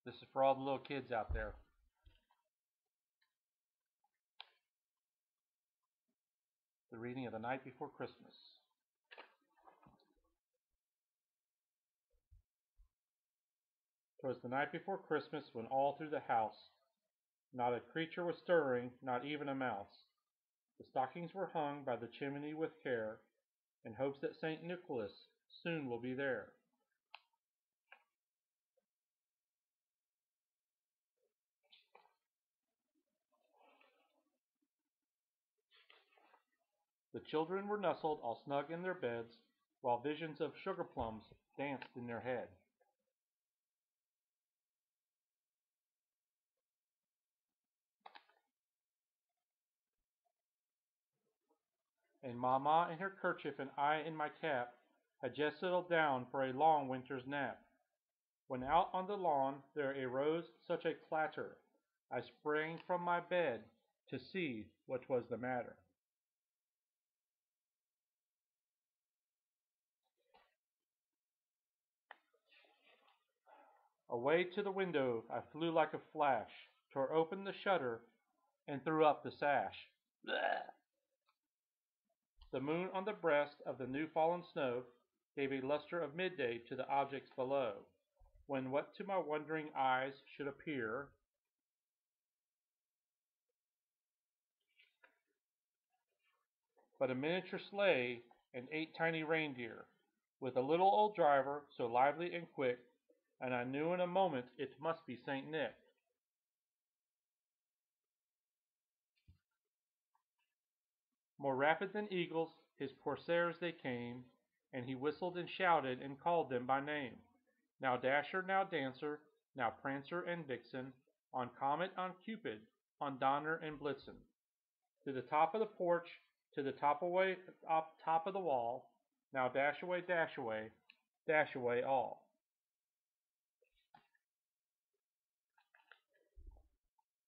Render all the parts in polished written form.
This is for all the little kids out there. The reading of The Night Before Christmas. "'Twas the night before Christmas, when all through the house not a creature was stirring, not even a mouse. The stockings were hung by the chimney with care, in hopes that St. Nicholas soon will be there. The children were nestled all snug in their beds, while visions of sugar plums danced in their head. And Mamma in her kerchief and I in my cap had just settled down for a long winter's nap, when out on the lawn there arose such a clatter, I sprang from my bed to see what was the matter. Away to the window I flew like a flash, tore open the shutter, and threw up the sash. Bleh! The moon on the breast of the new fallen snow gave a lustre of midday to the objects below, when what to my wondering eyes should appear but a miniature sleigh and 8 tiny reindeer, with a little old driver so lively and quick, and I knew in a moment it must be St. Nick. More rapid than eagles, his corsairs they came, and he whistled and shouted and called them by name. Now Dasher, now Dancer, now Prancer and Vixen, on Comet, on Cupid, on Donner and Blitzen. To the top of the porch, to the top of the wall, now dash away all.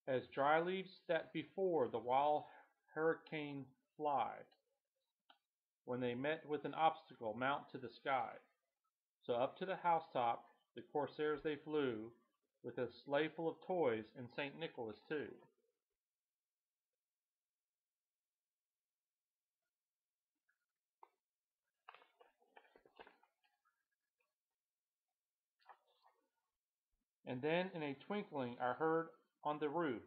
As dry leaves that before the wild hurricane fly, when they met with an obstacle, mount to the sky. So up to the housetop the corsairs they flew, with a sleigh full of toys, and St. Nicholas too. And then in a twinkling I heard on the roof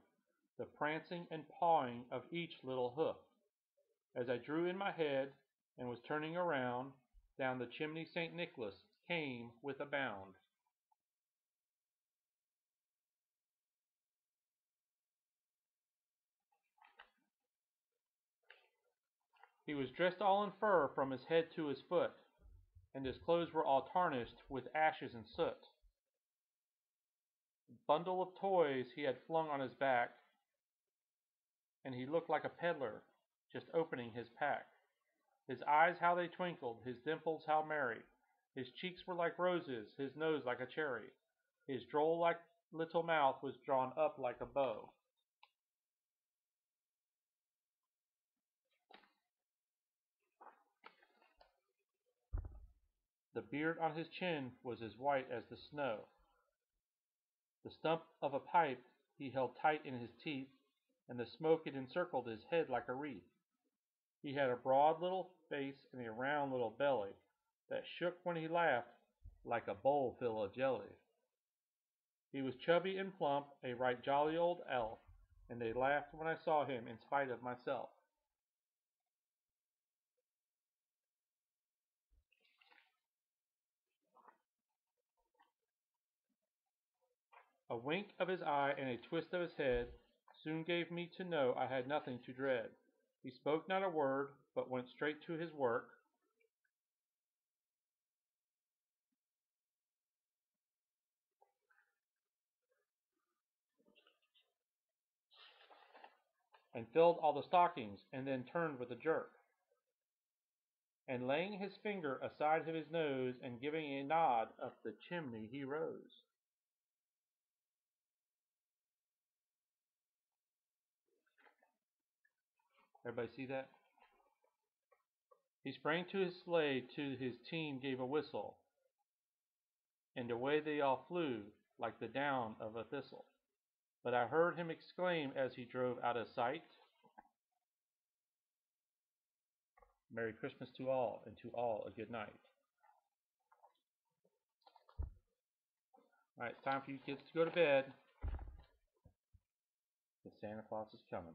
the prancing and pawing of each little hoof. As I drew in my head and was turning around, down the chimney St. Nicholas came with a bound. He was dressed all in fur from his head to his foot, and his clothes were all tarnished with ashes and soot. A bundle of toys he had flung on his back, and he looked like a peddler just opening his pack. His eyes how they twinkled, his dimples how merry, his cheeks were like roses, his nose like a cherry, his droll like little mouth was drawn up like a bow. The beard on his chin was as white as the snow. The stump of a pipe he held tight in his teeth, and the smoke it encircled his head like a wreath. He had a broad little face and a round little belly that shook when he laughed like a bowl full of jelly. He was chubby and plump, a right jolly old elf, and they laughed when I saw him in spite of myself. A wink of his eye and a twist of his head soon gave me to know I had nothing to dread. He spoke not a word, but went straight to his work, and filled all the stockings, and then turned with a jerk, and laying his finger aside of his nose, and giving a nod, up the chimney he rose. Everybody see that? He sprang to his sleigh, to his team gave a whistle, and away they all flew like the down of a thistle. But I heard him exclaim as he drove out of sight, Merry Christmas to all, and to all a good night. All right, it's time for you kids to go to bed, because Santa Claus is coming.